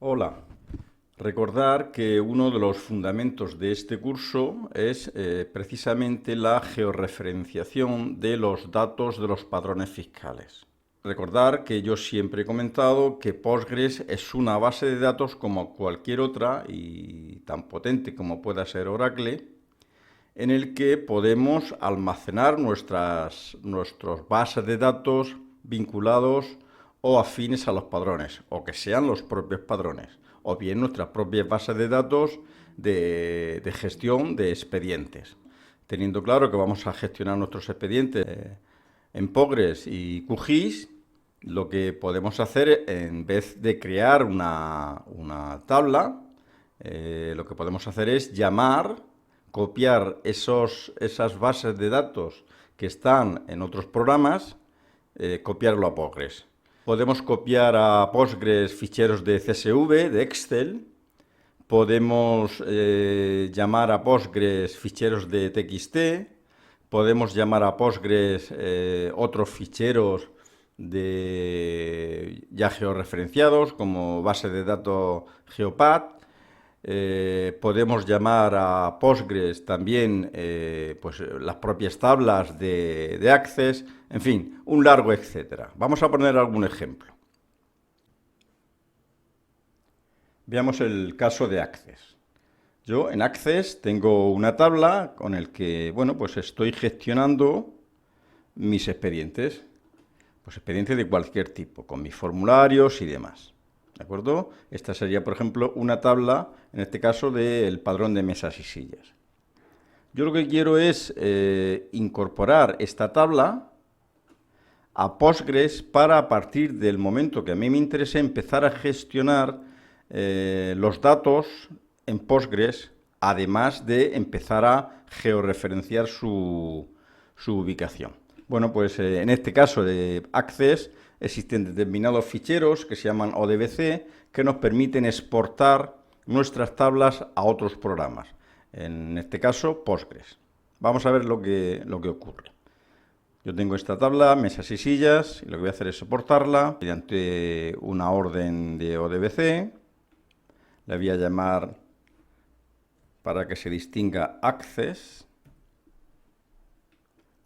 Hola. Recordar que uno de los fundamentos de este curso es precisamente la georreferenciación de los datos de los padrones fiscales. Recordar que yo siempre he comentado que Postgres es una base de datos como cualquier otra y tan potente como pueda ser Oracle, en el que podemos almacenar nuestras bases de datos vinculados o afines a los padrones, o que sean los propios padrones, o bien nuestras propias bases de datos de gestión de expedientes. Teniendo claro que vamos a gestionar nuestros expedientes en Postgres y QGIS, lo que podemos hacer, en vez de crear una tabla, lo que podemos hacer es copiar esas bases de datos que están en otros programas, copiarlo a Postgres. Podemos copiar a Postgres ficheros de CSV, de Excel. Podemos llamar a Postgres ficheros de TXT. Podemos llamar a Postgres otros ficheros ya georreferenciados, como base de datos Geopath. Podemos llamar a Postgres también pues, las propias tablas de Access, en fin, un largo etcétera. Vamos a poner algún ejemplo. Veamos el caso de Access. Yo en Access tengo una tabla con el que, bueno, pues estoy gestionando mis expedientes. Pues expedientes de cualquier tipo, con mis formularios y demás. ¿De acuerdo? Esta sería, por ejemplo, una tabla, en este caso, del padrón de mesas y sillas. Yo lo que quiero es incorporar esta tabla a Postgres para, a partir del momento que a mí me interese, empezar a gestionar los datos en Postgres, además de empezar a georreferenciar su ubicación. Bueno, pues en este caso de Access existen determinados ficheros que se llaman ODBC que nos permiten exportar nuestras tablas a otros programas. En este caso, Postgres. Vamos a ver lo que ocurre. Yo tengo esta tabla, mesas y sillas, y lo que voy a hacer es exportarla mediante una orden de ODBC. Le voy a llamar, para que se distinga, Access.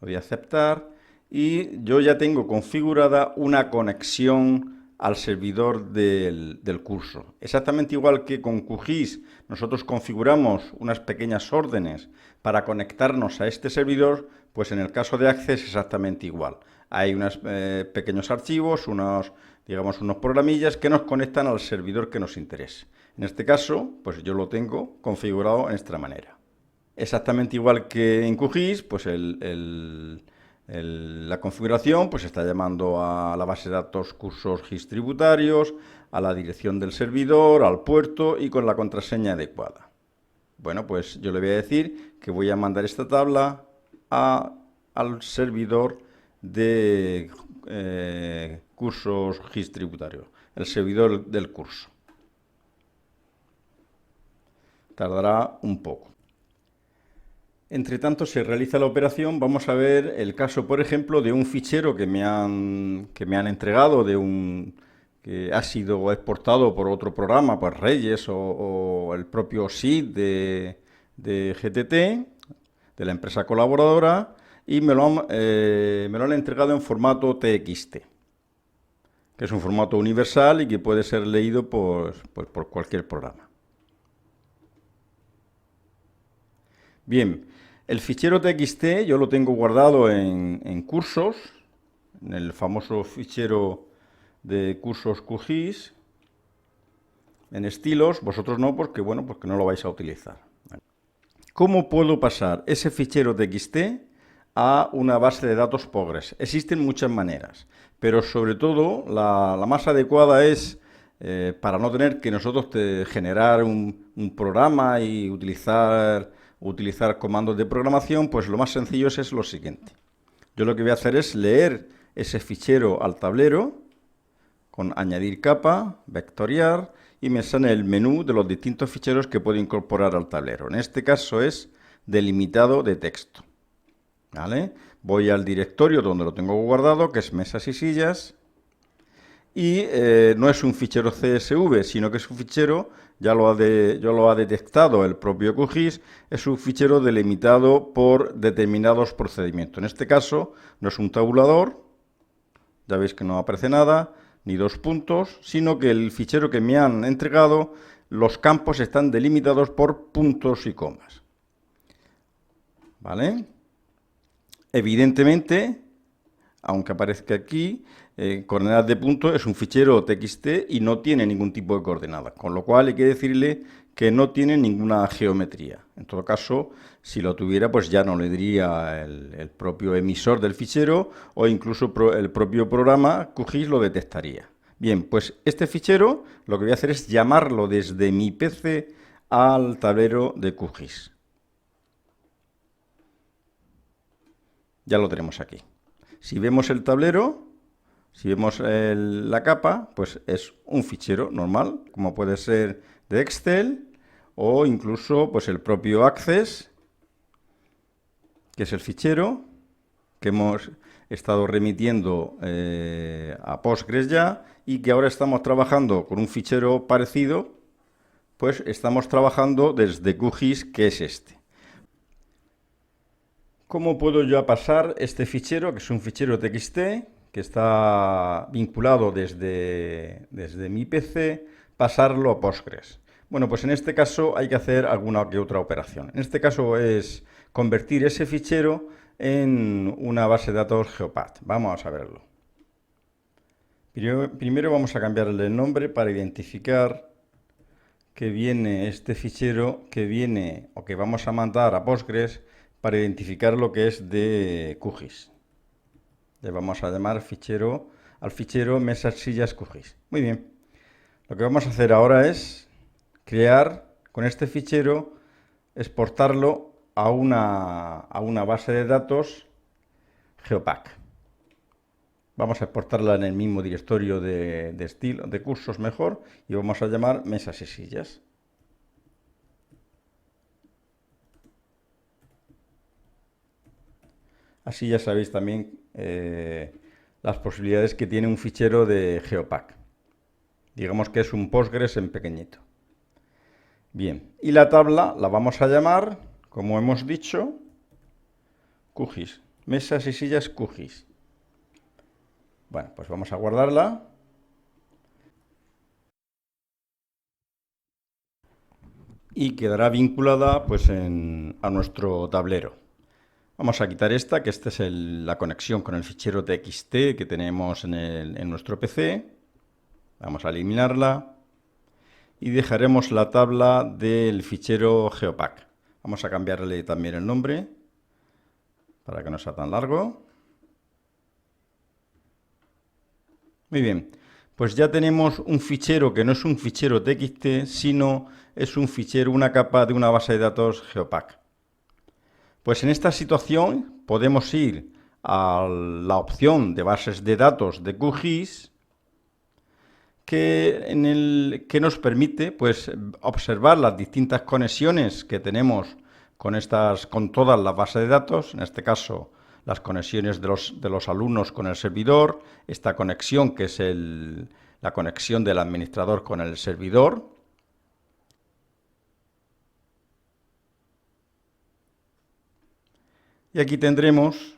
Lo voy a aceptar y yo ya tengo configurada una conexión al servidor del curso. Exactamente igual que con QGIS nosotros configuramos unas pequeñas órdenes para conectarnos a este servidor, pues en el caso de Access exactamente igual. Hay unos pequeños archivos, unos programillas que nos conectan al servidor que nos interese. En este caso, pues yo lo tengo configurado en esta manera. Exactamente igual que en QGIS, pues la configuración pues está llamando a la base de datos cursos GIS tributarios, a la dirección del servidor, al puerto y con la contraseña adecuada. Bueno, pues yo le voy a decir que voy a mandar esta tabla al servidor de cursos GIS tributarios, el servidor del curso. Tardará un poco. Entre tanto se realiza la operación. Vamos a ver el caso, por ejemplo, de un fichero que me han entregado, que ha sido exportado por otro programa, pues Reyes o el propio SID de GTT, de la empresa colaboradora, y me lo han entregado en formato TXT, que es un formato universal y que puede ser leído por cualquier programa. Bien, el fichero TXT yo lo tengo guardado en cursos, en el famoso fichero de cursos QGIS, en estilos. Vosotros no, porque no lo vais a utilizar. ¿Cómo puedo pasar ese fichero TXT a una base de datos Postgres? Existen muchas maneras, pero sobre todo la más adecuada es, para no tener que nosotros generar un programa y utilizar comandos de programación, pues lo más sencillo es lo siguiente. Yo lo que voy a hacer es leer ese fichero al tablero con añadir capa, vectoriar, y me sale el menú de los distintos ficheros que puedo incorporar al tablero. En este caso es delimitado de texto. ¿Vale? Voy al directorio donde lo tengo guardado, que es mesas y sillas, y no es un fichero CSV, sino que es un fichero, ya lo ha detectado el propio QGIS, es un fichero delimitado por determinados procedimientos. En este caso no es un tabulador, ya veis que no aparece nada, ni dos puntos, sino que el fichero que me han entregado, los campos están delimitados por puntos y comas. ¿Vale? Evidentemente, aunque aparezca aquí, coordenadas de punto es un fichero TXT y no tiene ningún tipo de coordenada, con lo cual hay que decirle que no tiene ninguna geometría. En todo caso, si lo tuviera, pues ya no le diría el propio emisor del fichero o incluso el propio programa QGIS lo detectaría. Bien, pues este fichero lo que voy a hacer es llamarlo desde mi PC al tablero de QGIS. Ya lo tenemos aquí. Si vemos el tablero, si vemos la capa, pues es un fichero normal, como puede ser de Excel o incluso pues el propio Access, que es el fichero que hemos estado remitiendo a Postgres ya y que ahora estamos trabajando con un fichero parecido, pues estamos trabajando desde QGIS, que es este. ¿Cómo puedo yo pasar este fichero, que es un fichero TXT, que está vinculado desde mi PC, pasarlo a Postgres? Bueno, pues en este caso hay que hacer alguna que otra operación. En este caso es convertir ese fichero en una base de datos Geopath. Vamos a verlo. Primero vamos a cambiarle el nombre para identificar que viene este fichero que viene o que vamos a mandar a Postgres para identificar lo que es de QGIS. Le vamos a llamar al fichero mesas sillas QGIS. Muy bien. Lo que vamos a hacer ahora es crear con este fichero, exportarlo a una base de datos Geopath. Vamos a exportarla en el mismo directorio de cursos mejor y vamos a llamar mesas y sillas. Así ya sabéis también las posibilidades que tiene un fichero de Geopath. Digamos que es un Postgres en pequeñito. Bien, y la tabla la vamos a llamar, como hemos dicho, QGIS. Mesas y sillas QGIS. Bueno, pues vamos a guardarla. Y quedará vinculada pues a nuestro tablero. Vamos a quitar esta, que esta es la conexión con el fichero TXT que tenemos en nuestro PC. Vamos a eliminarla y dejaremos la tabla del fichero Geopath. Vamos a cambiarle también el nombre para que no sea tan largo. Muy bien, pues ya tenemos un fichero que no es un fichero TXT, sino es un fichero, una capa de una base de datos Geopath. Pues en esta situación podemos ir a la opción de bases de datos de QGIS que nos permite pues, observar las distintas conexiones que tenemos con todas las bases de datos, en este caso las conexiones de los alumnos con el servidor, esta conexión que es la conexión del administrador con el servidor. Y aquí tendremos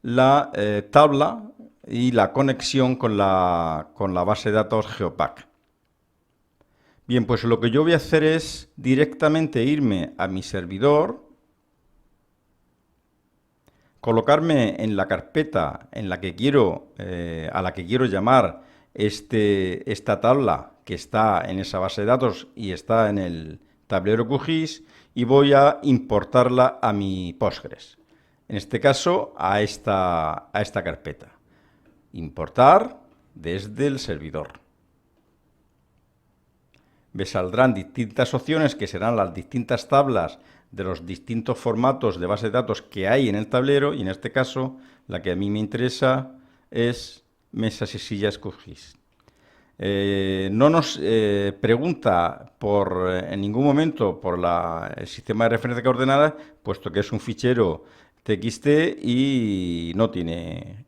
la tabla y la conexión con la base de datos Geopath. Bien, pues lo que yo voy a hacer es directamente irme a mi servidor, colocarme en la carpeta en la que a la que quiero llamar esta tabla que está en esa base de datos y está en el tablero QGIS y voy a importarla a mi Postgres. En este caso, a esta carpeta. Importar desde el servidor. Me saldrán distintas opciones que serán las distintas tablas de los distintos formatos de base de datos que hay en el tablero y en este caso la que a mí me interesa es mesas y sillas QGIS. No nos pregunta en ningún momento por el sistema de referencia de coordenadas, puesto que es un fichero TXT y no tiene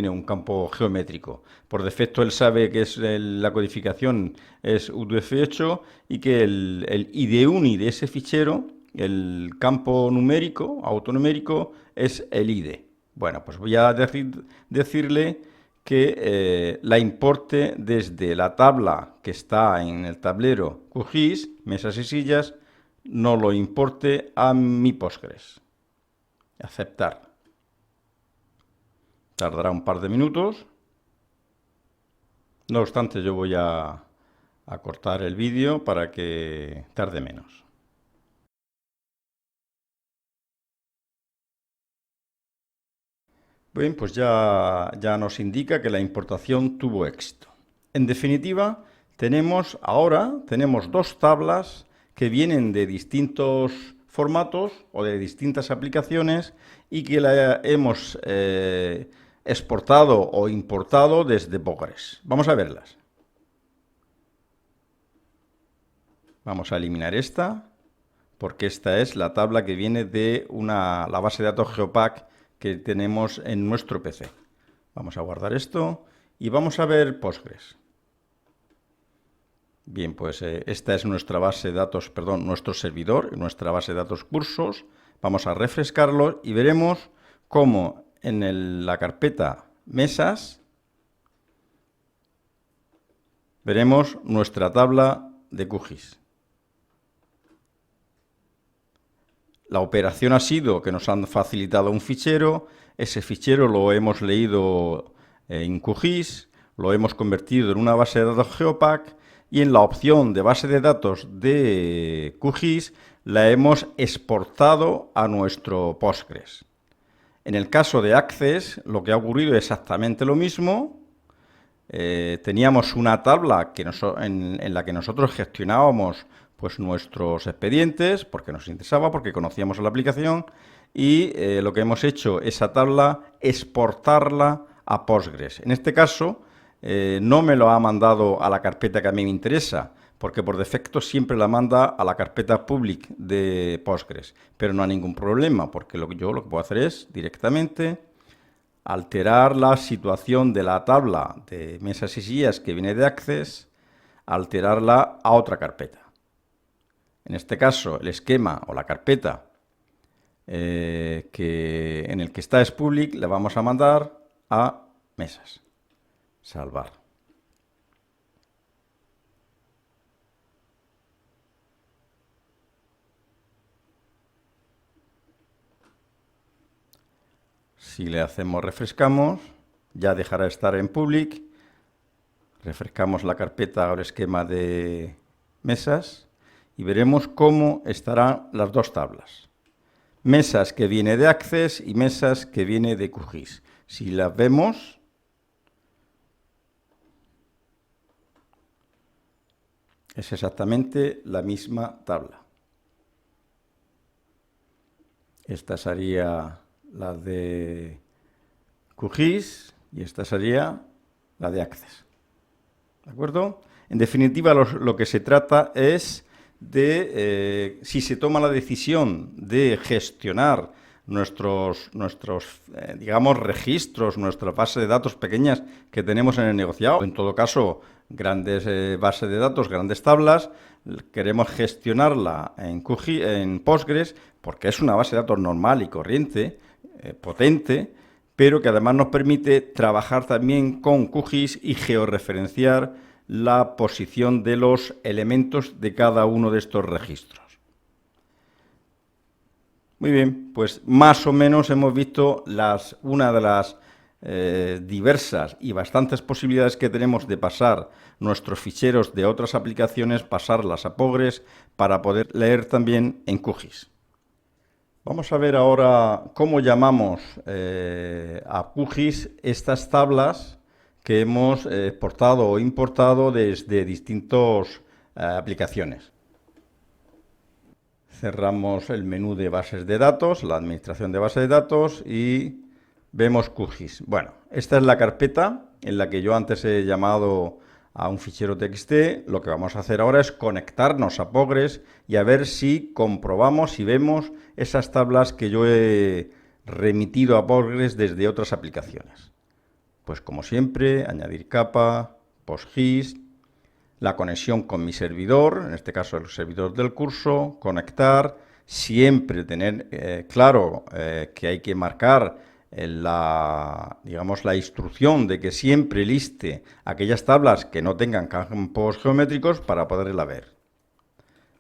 un campo geométrico. Por defecto él sabe que la codificación es UTF-8 y que el IDUNI de ese fichero, el campo numérico, autonumérico, es el ID. Bueno, pues voy a decirle que la importe desde la tabla que está en el tablero QGIS, mesas y sillas, no lo importe a mi Postgres. Aceptar. Tardará un par de minutos. No obstante, yo voy a cortar el vídeo para que tarde menos. Bien, pues ya nos indica que la importación tuvo éxito. En definitiva, tenemos dos tablas que vienen de distintos formatos o de distintas aplicaciones y que la hemos exportado o importado desde Postgres. Vamos a verlas. Vamos a eliminar esta, porque esta es la tabla que viene de la base de datos Geopack que tenemos en nuestro PC. Vamos a guardar esto y vamos a ver Postgres. Bien, pues esta es nuestra base de datos, nuestro servidor, nuestra base de datos cursos. Vamos a refrescarlo y veremos cómo en la carpeta mesas veremos nuestra tabla de QGIS. La operación ha sido que nos han facilitado un fichero, ese fichero lo hemos leído en QGIS, lo hemos convertido en una base de datos Geopack y en la opción de base de datos de QGIS la hemos exportado a nuestro Postgres. En el caso de Access lo que ha ocurrido es exactamente lo mismo. Teníamos una tabla en la que nosotros gestionábamos pues nuestros expedientes, porque nos interesaba, porque conocíamos la aplicación, y lo que hemos hecho, esa tabla, exportarla a Postgres. En este caso, no me lo ha mandado a la carpeta que a mí me interesa, porque por defecto siempre la manda a la carpeta public de Postgres, pero no hay ningún problema, porque lo que puedo hacer es directamente alterar la situación de la tabla de mesas y sillas que viene de Access, alterarla a otra carpeta. En este caso, el esquema o la carpeta en el que está es public, le vamos a mandar a mesas. Salvar. Si le hacemos refrescamos, ya dejará de estar en public. Refrescamos la carpeta o el esquema de mesas y veremos cómo estarán las dos tablas. Mesas que viene de Access y mesas que viene de QGIS. Si las vemos, es exactamente la misma tabla. Esta sería la de QGIS y esta sería la de Access. ¿De acuerdo? En definitiva, lo que se trata es de, si se toma la decisión de gestionar nuestros digamos, registros, nuestra base de datos pequeñas que tenemos en el negociado, en todo caso, grandes bases de datos, grandes tablas, queremos gestionarla en Postgres porque es una base de datos normal y corriente, potente, pero que además nos permite trabajar también con QGIS y georreferenciar la posición de los elementos de cada uno de estos registros. Muy bien, pues más o menos hemos visto una de las diversas y bastantes posibilidades que tenemos de pasar nuestros ficheros de otras aplicaciones, pasarlas a Postgres para poder leer también en QGIS. Vamos a ver ahora cómo llamamos a QGIS estas tablas que hemos exportado o importado desde distintas aplicaciones. Cerramos el menú de bases de datos, la administración de bases de datos y vemos QGIS. Bueno, esta es la carpeta en la que yo antes he llamado a un fichero TXT. Lo que vamos a hacer ahora es conectarnos a Postgres y a ver si comprobamos, si vemos esas tablas que yo he remitido a Postgres desde otras aplicaciones. Pues como siempre, añadir capa, PostGIS, la conexión con mi servidor, en este caso el servidor del curso, conectar, siempre tener claro que hay que marcar digamos, la instrucción de que siempre liste aquellas tablas que no tengan campos geométricos para poderla ver.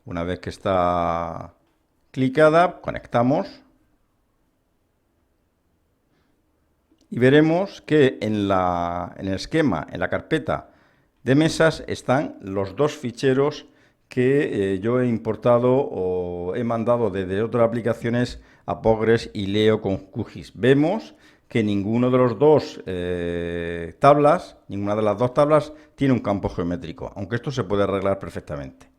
Una vez que está clicada, conectamos y veremos que en el esquema, en la carpeta de mesas, están los dos ficheros que yo he importado o he mandado desde otras aplicaciones a Postgres y leo con QGIS. Vemos que ninguna de las dos tablas tiene un campo geométrico, aunque esto se puede arreglar perfectamente.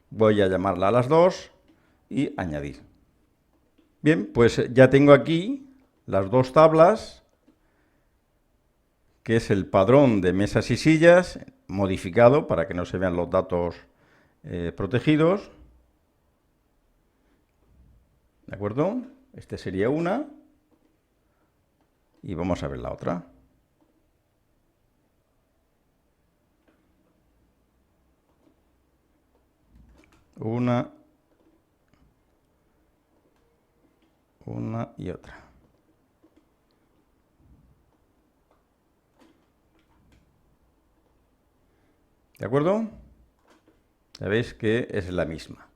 Voy a llamarla a las dos y añadir. Bien, pues ya tengo aquí las dos tablas, que es el padrón de mesas y sillas, modificado para que no se vean los datos protegidos. ¿De acuerdo? Este sería una. Y vamos a ver la otra. Una y otra. ¿De acuerdo? Ya veis que es la misma.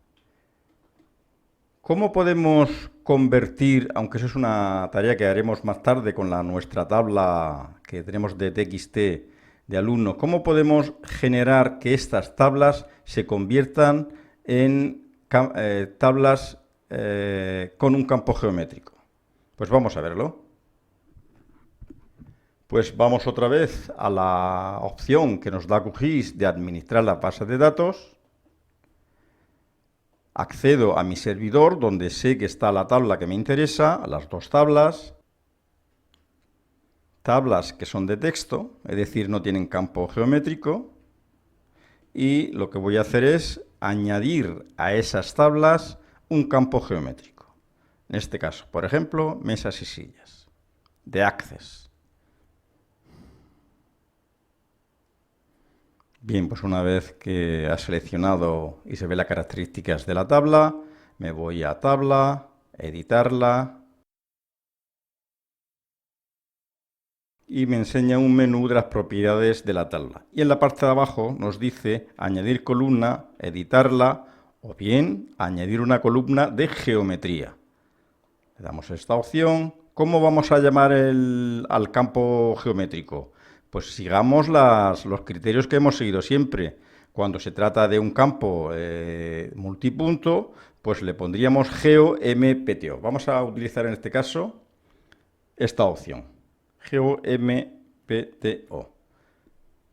¿Cómo podemos convertir, aunque eso es una tarea que haremos más tarde con nuestra tabla que tenemos de TXT de alumno, cómo podemos generar que estas tablas se conviertan en tablas con un campo geométrico? Pues vamos a verlo. Pues vamos otra vez a la opción que nos da QGIS de administrar la base de datos. Accedo a mi servidor donde sé que está la tabla que me interesa, las dos tablas que son de texto, es decir, no tienen campo geométrico, y lo que voy a hacer es añadir a esas tablas un campo geométrico. En este caso, por ejemplo, mesas y sillas, de Access. Bien, pues una vez que ha seleccionado y se ve las características de la tabla, me voy a tabla, editarla, y me enseña un menú de las propiedades de la tabla. Y en la parte de abajo nos dice añadir columna, editarla o bien añadir una columna de geometría. Le damos esta opción. ¿Cómo vamos a llamar al campo geométrico? Pues sigamos los criterios que hemos seguido siempre. Cuando se trata de un campo multipunto, pues le pondríamos GeoMPTO. Vamos a utilizar en este caso esta opción. GeoMPTO.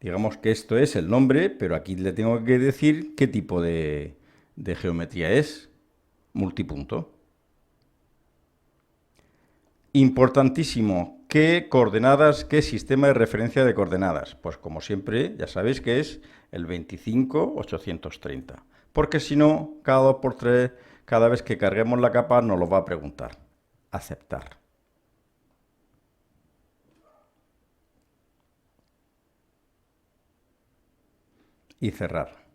Digamos que esto es el nombre, pero aquí le tengo que decir qué tipo de geometría es. Multipunto. Importantísimo, ¿qué coordenadas, qué sistema de referencia de coordenadas? Pues como siempre, ya sabéis que es el 25830. Porque si no, cada 2×3, cada vez que carguemos la capa nos lo va a preguntar. Aceptar. Y cerrar.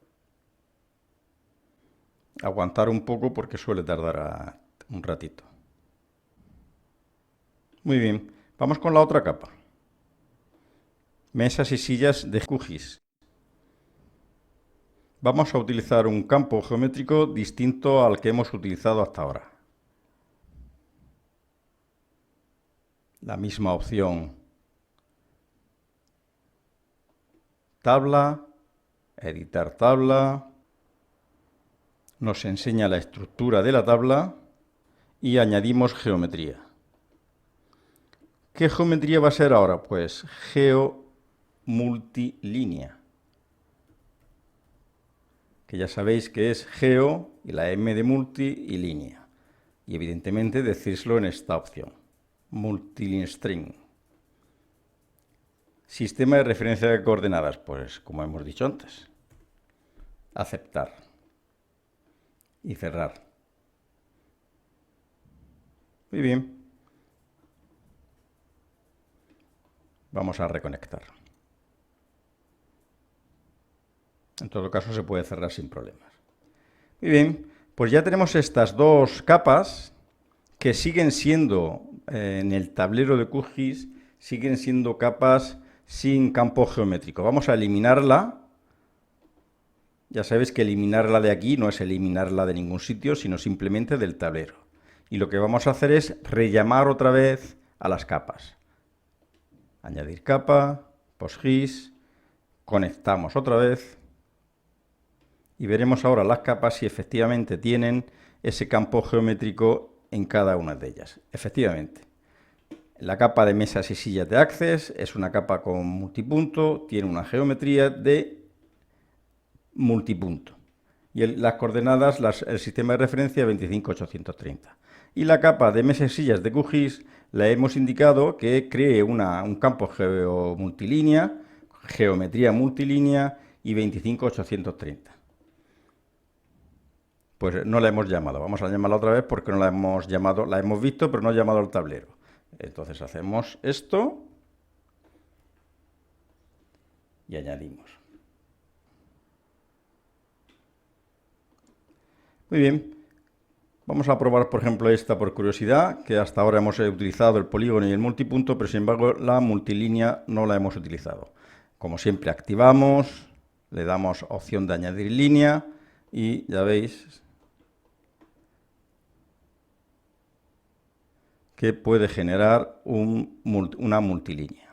Aguantar un poco porque suele tardar un ratito. Muy bien, vamos con la otra capa. Mesas y sillas de QGIS. Vamos a utilizar un campo geométrico distinto al que hemos utilizado hasta ahora. La misma opción. Tabla, editar tabla. Nos enseña la estructura de la tabla y añadimos geometría. ¿Qué geometría va a ser ahora? Pues geomultilínea, que ya sabéis que es geo y la M de multi y línea. Y evidentemente decírselo en esta opción, multiline string. Sistema de referencia de coordenadas, pues como hemos dicho antes. Aceptar. Y cerrar. Muy bien. Vamos a reconectar. En todo caso se puede cerrar sin problemas. Muy bien, pues ya tenemos estas dos capas que siguen siendo, en el tablero de QGIS, siguen siendo capas sin campo geométrico. Vamos a eliminarla. Ya sabéis que eliminarla de aquí no es eliminarla de ningún sitio, sino simplemente del tablero. Y lo que vamos a hacer es rellamar otra vez a las capas. Añadir capa, PostGIS, conectamos otra vez y veremos ahora las capas si efectivamente tienen ese campo geométrico en cada una de ellas. Efectivamente, la capa de mesas y sillas de Access es una capa con multipunto, tiene una geometría de multipunto. Y las coordenadas, el sistema de referencia 25830. Y la capa de mesas y sillas de QGIS la hemos indicado que cree un campo multilínea, geometría multilínea y 25830. Pues no la hemos llamado. Vamos a llamarla otra vez porque no la hemos llamado, la hemos visto, pero no llamado al tablero. Entonces hacemos esto y añadimos. Muy bien. Vamos a probar, por ejemplo, esta por curiosidad, que hasta ahora hemos utilizado el polígono y el multipunto, pero sin embargo la multilínea no la hemos utilizado. Como siempre activamos, le damos opción de añadir línea y ya veis que puede generar una multilínea.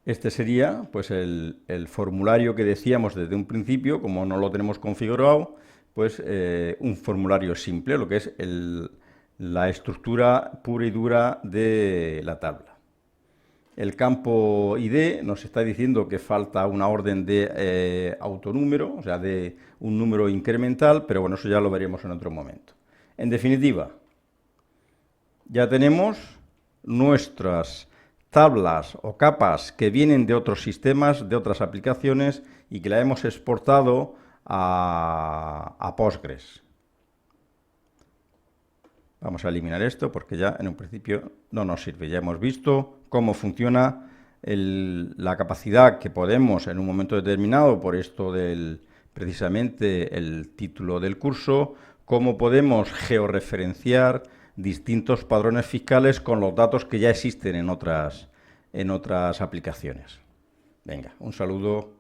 Este sería pues el formulario que decíamos desde un principio, como no lo tenemos configurado, pues un formulario simple, lo que es la estructura pura y dura de la tabla. El campo ID nos está diciendo que falta una orden de autonúmero, o sea, de un número incremental, pero bueno, eso ya lo veremos en otro momento. En definitiva, ya tenemos nuestras tablas o capas que vienen de otros sistemas, de otras aplicaciones y que la hemos exportado a Postgres. Vamos a eliminar esto porque ya en un principio no nos sirve. Ya hemos visto cómo funciona la capacidad que podemos en un momento determinado, por esto precisamente el título del curso, cómo podemos georreferenciar distintos padrones fiscales con los datos que ya existen en otras aplicaciones. Venga, un saludo.